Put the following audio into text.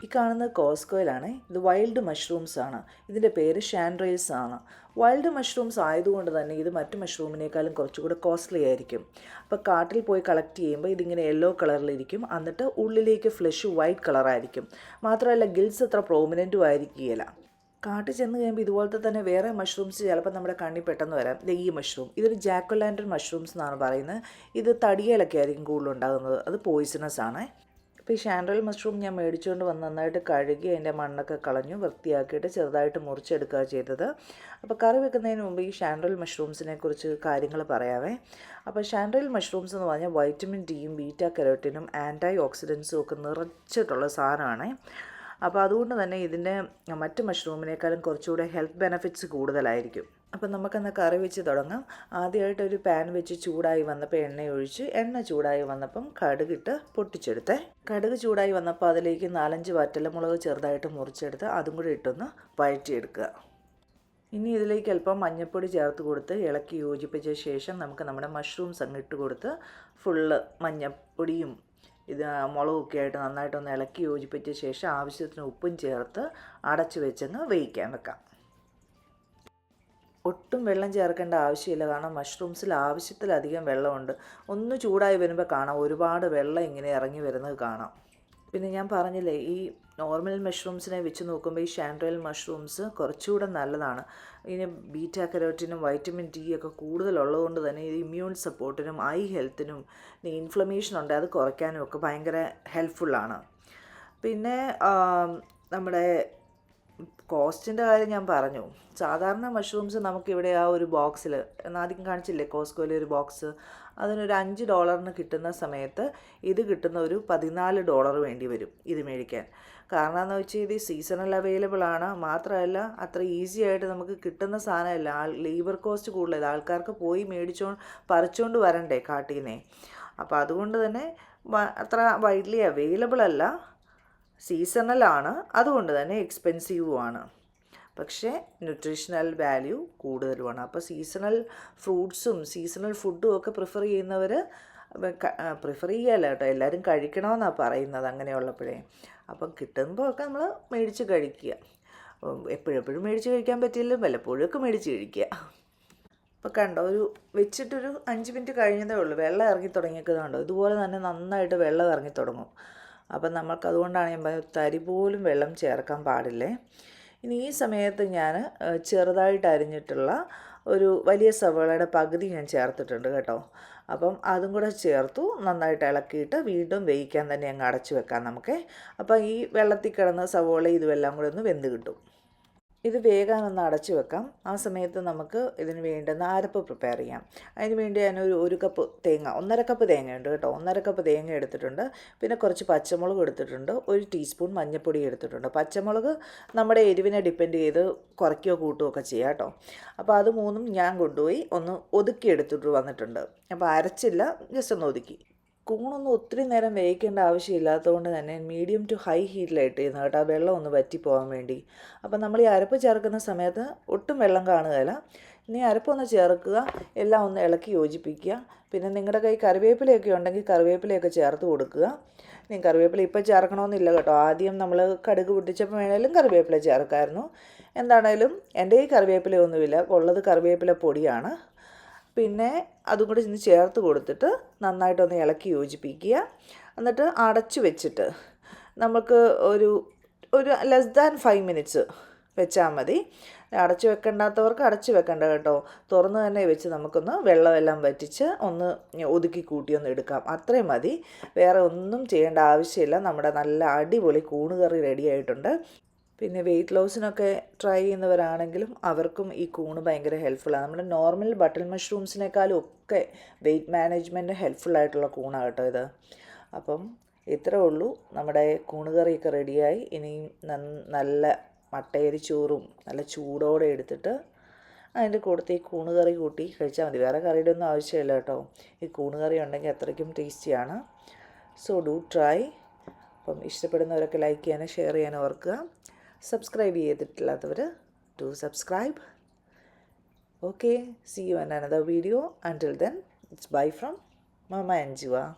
ഈ കാണുന്നത് കോസ്കോയിലാണ്. ഇത് വൈൽഡ് മഷ്റൂംസ് ആണ്. ഇതിൻ്റെ പേര് ഷാൻഡ്രൈൽസ് ആണ്. വൈൽഡ് മഷ്റൂംസ് ആയതുകൊണ്ട് തന്നെ ഇത് മറ്റ് മഷ്റൂമിനേക്കാളും കുറച്ചുകൂടെ കോസ്റ്റ്ലി ആയിരിക്കും. അപ്പോൾ കാട്ടിൽ പോയി കളക്ട് ചെയ്യുമ്പോൾ ഇതിങ്ങനെ യെല്ലോ കളറിലിരിക്കും. എന്നിട്ട് ഉള്ളിലേക്ക് ഫ്ലഷ് വൈറ്റ് കളറായിരിക്കും. മാത്രമല്ല ഗിൽസ് അത്ര പ്രോമിനൻറ്റും ആയിരിക്കുകയില്ല. കാട്ടിൽ ചെന്ന് കഴിയുമ്പോൾ ഇതുപോലത്തെ തന്നെ വേറെ മഷ്റൂംസ് ചിലപ്പോൾ നമ്മുടെ കണ്ണിൽ പെട്ടെന്ന് വരാം. ഈ മഷ്റൂം ഇതൊരു ജാക്ക് ഓ' ലാന്റേൺ മഷ്റൂംസ് എന്നാണ് പറയുന്നത്. ഇത് തടിയിലൊക്കെ ആയിരിക്കും കൂടുതലുണ്ടാകുന്നത്. അത് പോയിസണസ് ആണ്. ഇപ്പോൾ ഈ ഷാൻഡ്രൽ മഷ്റൂം ഞാൻ മേടിച്ചുകൊണ്ട് വന്ന് നന്നായിട്ട് കഴുകി അതിൻ്റെ മണ്ണൊക്കെ കളഞ്ഞു വൃത്തിയാക്കിയിട്ട് ചെറുതായിട്ട് മുറിച്ചെടുക്കുക ചെയ്തത്. അപ്പോൾ കറി വെക്കുന്നതിന് മുമ്പ് ഈ ഷാൻഡ്രൽ മഷ്റൂംസിനെ കുറിച്ച് കാര്യങ്ങൾ പറയാവേ. അപ്പോൾ ഷാൻഡ്രൽ മഷ്റൂംസ് എന്ന് പറഞ്ഞാൽ വൈറ്റമിൻ ഡിയും ബീറ്റാ കരോട്ടിനും ആൻറ്റി ഓക്സിഡൻസും ഒക്കെ നിറച്ചിട്ടുള്ള സാധനമാണ്. അപ്പോൾ അതുകൊണ്ട് തന്നെ ഇതിൻ്റെ മറ്റ് മഷ്റൂമിനേക്കാളും കുറച്ചുകൂടെ ഹെൽത്ത് ബെനഫിറ്റ്സ് കൂടുതലായിരിക്കും. അപ്പം നമുക്കെന്ന് കറി വെച്ച് തുടങ്ങാം. ആദ്യമായിട്ട് ഒരു പാൻ വെച്ച് ചൂടായി വന്നപ്പോൾ എണ്ണ ചൂടായി വന്നപ്പം കടുകിട്ട് പൊട്ടിച്ചെടുത്തേ. കടുക് ചൂടായി വന്നപ്പോൾ അതിലേക്ക് 4-5 വറ്റൽമുളക് ചെറുതായിട്ട് മുറിച്ചെടുത്ത് അതും കൂടി ഇട്ടൊന്ന് വഴറ്റിയെടുക്കുക. ഇനി ഇതിലേക്ക് അല്പം മഞ്ഞൾപ്പൊടി ചേർത്ത് കൊടുത്ത് ഇളക്കി യോജിപ്പിച്ച ശേഷം നമുക്ക് നമ്മുടെ മഷ്റൂംസ് അങ്ങ് ഇട്ട് കൊടുത്ത് ഫുള്ള് മഞ്ഞൾപ്പൊടിയും മുളകൊക്കെ ആയിട്ട് നന്നായിട്ടൊന്ന് ഇളക്കി യോജിപ്പിച്ച ശേഷം ആവശ്യത്തിന് ഉപ്പും ചേർത്ത് അടച്ചു വെച്ചങ്ങ് വേവിക്കാൻ വെക്കാം. ഒട്ടും വെള്ളം ചേർക്കേണ്ട ആവശ്യമില്ല. കാരണം മഷ്റൂംസിൽ ആവശ്യത്തിലധികം വെള്ളമുണ്ട്. ഒന്ന് ചൂടായി വരുമ്പോൾ കാണാം ഒരുപാട് വെള്ളം ഇങ്ങനെ ഇറങ്ങി വരുന്നത് കാണാം. പിന്നെ ഞാൻ പറഞ്ഞില്ലേ, ഈ നോർമൽ മഷ്റൂംസിനെ വെച്ച് നോക്കുമ്പോൾ ഈ ഷാൻഡ്രൽ മഷ്റൂംസ് കുറച്ചുകൂടെ നല്ലതാണ്. ഇതിന് ബീറ്റാ കരോട്ടിനും വൈറ്റമിൻ ഡി ഒക്കെ കൂടുതലുള്ളതുകൊണ്ട് തന്നെ ഇത് ഇമ്മ്യൂൺ സപ്പോർട്ടിനും ഐ ഹെൽത്തിനും ഇൻഫ്ലമേഷൻ ഉണ്ട് അത് കുറയ്ക്കാനും ഒക്കെ ഭയങ്കര ഹെൽപ്ഫുള്ളാണ്. പിന്നെ നമ്മുടെ കോസ്റ്റിൻ്റെ കാര്യം ഞാൻ പറഞ്ഞു. സാധാരണ മഷ്റൂംസ് നമുക്കിവിടെ ആ ഒരു ബോക്സിൽ ആദ്യം കാണിച്ചില്ലേ കോസ്കോയിലെ ഒരു ബോക്സ്, അതിനൊരു $5 കിട്ടുന്ന സമയത്ത് ഇത് കിട്ടുന്ന ഒരു $14 വേണ്ടി വരും ഇത് മേടിക്കാൻ. കാരണം എന്ന് വെച്ചാൽ ഇത് സീസണൽ അവൈലബിൾ ആണ്. മാത്രമല്ല അത്ര ഈസി ആയിട്ട് നമുക്ക് കിട്ടുന്ന സാധനമല്ല. ലേബർ കോസ്റ്റ് കൂടുതൽ, ആൾക്കാർക്ക് പോയി പറിച്ചുകൊണ്ട് വരണ്ടേ കാട്ടിൽ നിന്നേ. അപ്പോൾ അതുകൊണ്ട് തന്നെ അത്ര വൈഡ്ലി അവൈലബിൾ അല്ല, സീസണലാണ്, അതുകൊണ്ട് തന്നെ എക്സ്പെൻസീവുമാണ്. പക്ഷേ ന്യൂട്രീഷണൽ വാല്യൂ കൂടുതലുമാണ്. അപ്പോൾ സീസണൽ ഫ്രൂട്ട്സും സീസണൽ ഫുഡും ഒക്കെ പ്രിഫർ ചെയ്യുന്നവർ പ്രിഫർ ചെയ്യുകയല്ല കേട്ടോ, എല്ലാവരും കഴിക്കണമെന്നാണ് പറയുന്നത് അങ്ങനെയുള്ളപ്പോഴേ. അപ്പം കിട്ടുമ്പോൾ ഒക്കെ നമ്മൾ മേടിച്ച് കഴിക്കുക. എപ്പോഴെപ്പോഴും മേടിച്ച് കഴിക്കാൻ പറ്റില്ല, വല്ലപ്പോഴൊക്കെ മേടിച്ച് കഴിക്കുക. അപ്പോൾ കണ്ടോ, വെച്ചിട്ടൊരു 5 മിനിറ്റ് കഴിഞ്ഞതേ ഉള്ളൂ, വെള്ളം ഇറങ്ങി തുടങ്ങിയേക്കുന്നുണ്ടോ. ഇതുപോലെ തന്നെ നന്നായിട്ട് വെള്ളം ഇറങ്ങി തുടങ്ങും. അപ്പം നമ്മൾക്കതുകൊണ്ടാണ് ഞാൻ പറയുന്നത് തരി പോലും വെള്ളം ചേർക്കാൻ പാടില്ലേ. ഇനി ഈ സമയത്ത് ഞാൻ ചെറുതായിട്ട് അരിഞ്ഞിട്ടുള്ള ഒരു വലിയ സവാളയുടെ പകുതി ഞാൻ ചേർത്തിട്ടുണ്ട് കേട്ടോ. അപ്പം അതും കൂടെ ചേർത്തു നന്നായിട്ട് ഇളക്കിയിട്ട് വീണ്ടും വേവിക്കാൻ തന്നെ അങ്ങ് അടച്ചു വെക്കാം നമുക്ക്. അപ്പോൾ ഈ വെള്ളത്തിൽ കിടന്ന സവാള ഇതുമെല്ലാം കൂടെ ഒന്ന് വെന്ത് കിട്ടും. ഇത് വേഗാനൊന്ന് അടച്ചു വെക്കാം. ആ സമയത്ത് നമുക്ക് ഇതിന് വേണ്ടുന്ന അരപ്പ് പ്രിപ്പയർ ചെയ്യാം. അതിന് വേണ്ടി ഞാൻ ഒരു കപ്പ് തേങ്ങ, 1.5 കപ്പ് തേങ്ങയുണ്ട് കേട്ടോ, 1.5 കപ്പ് തേങ്ങ എടുത്തിട്ടുണ്ട്. പിന്നെ കുറച്ച് പച്ചമുളക് എടുത്തിട്ടുണ്ട്, 1 ടീസ്പൂൺ മഞ്ഞൾപ്പൊടി എടുത്തിട്ടുണ്ട്. പച്ചമുളക് നമ്മുടെ എരിവിനെ ഡിപ്പെൻഡ് ചെയ്ത് കുറയ്ക്കുകയോ കൂട്ടുകയോ ഒക്കെ ചെയ്യാം കേട്ടോ. അപ്പോൾ അത് മൂന്നും ഞാൻ കൊണ്ടുപോയി ഒന്ന് ഒതുക്കി എടുത്തിട്ട് വന്നിട്ടുണ്ട്. അപ്പോൾ അരച്ചില്ല, ജസ്റ്റ് ഒന്ന് ഒതുക്കി. കൂണൊന്നും ഒത്തിരി നേരം വേവിക്കേണ്ട ആവശ്യമില്ലാത്തതുകൊണ്ട് തന്നെ മീഡിയം ടു ഹൈ ഹീറ്റിലായിട്ട് ചെയ്യുന്നത് കേട്ടോ, ആ വെള്ളം ഒന്ന് വറ്റിപ്പോകാൻ വേണ്ടി. അപ്പം നമ്മൾ ഈ അരപ്പ് ചേർക്കുന്ന സമയത്ത് ഒട്ടും വെള്ളം കാണുകയില്ല. ഇനി അരപ്പൊന്ന് ചേർക്കുക, എല്ലാം ഒന്ന് ഇളക്കി യോജിപ്പിക്കുക. പിന്നെ നിങ്ങളുടെ കയ്യിൽ കറിവേപ്പിലയൊക്കെ ഉണ്ടെങ്കിൽ കറിവേപ്പിലയൊക്കെ ചേർത്ത് കൊടുക്കുക. ഇനി കറിവേപ്പില ഇപ്പോൾ ചേർക്കണമെന്നില്ല കേട്ടോ, ആദ്യം നമ്മൾ കടുക് പൊട്ടിച്ചപ്പോൾ വേണേലും കറിവേപ്പില ചേർക്കാമായിരുന്നു. എന്താണേലും എൻ്റെ ഈ കറിവേപ്പിലയൊന്നുമില്ല, ഉള്ളത് കറിവേപ്പില പൊടിയാണ്. പിന്നെ അതും കൂടി ഇന്ന് ചേർത്ത് കൊടുത്തിട്ട് നന്നായിട്ടൊന്ന് ഇളക്കി യോജിപ്പിക്കുക. എന്നിട്ട് അടച്ചു വെച്ചിട്ട് നമുക്ക് ഒരു ലെസ് ദാൻ 5 മിനിറ്റ്സ് വെച്ചാൽ മതി. അടച്ചു വെക്കേണ്ടാത്തവർക്ക് അടച്ചു വെക്കേണ്ട കേട്ടോ, തുറന്ന് തന്നെ വെച്ച് നമുക്കൊന്ന് വെള്ളമെല്ലാം വറ്റിച്ച് ഒന്ന് ഒതുക്കി കൂട്ടി ഒന്ന് എടുക്കാം. അത്രയും മതി, വേറെ ഒന്നും ചെയ്യേണ്ട ആവശ്യമില്ല. നമ്മുടെ നല്ല അടിപൊളി കൂണ് കറി റെഡി ആയിട്ടുണ്ട്. പിന്നെ വെയിറ്റ് ലോസിനൊക്കെ ട്രൈ ചെയ്യുന്നവരാണെങ്കിലും അവർക്കും ഈ കൂണ് ഭയങ്കര ഹെൽപ്ഫുള്ളാണ്. നമ്മുടെ നോർമൽ ബട്ടർ മഷ്റൂംസിനേക്കാളും ഒക്കെ വെയിറ്റ് മാനേജ്മെൻറ്റ് ഹെൽപ്ഫുള്ളായിട്ടുള്ള കൂണാണ് കേട്ടോ ഇത്. അപ്പം ഇത്രേ ഉള്ളൂ, നമ്മുടെ കൂണ് കറിയൊക്കെ റെഡിയായി. ഇനിയും നല്ല മട്ടയരി ചോറും നല്ല ചൂടോടെ എടുത്തിട്ട് അതിൻ്റെ കൂടത്ത് ഈ കൂണ് കറി കൂട്ടി കഴിച്ചാൽ മതി. വേറെ കറിയുടെ ഒന്നും ആവശ്യമില്ല കേട്ടോ, ഈ കൂണ് കറി ഉണ്ടെങ്കിൽ അത്രയ്ക്കും ടേസ്റ്റിയാണ്. So do try. അപ്പം ഇഷ്ടപ്പെടുന്നവരൊക്കെ ലൈക്ക് ചെയ്യാനും ഷെയർ ചെയ്യാനും ഓർക്കുക. സബ്സ്ക്രൈബ് ചെയ്തിട്ടില്ലാത്തവർ to subscribe. Okay, see you in another video. Until then, it's bye from Mama Anjua.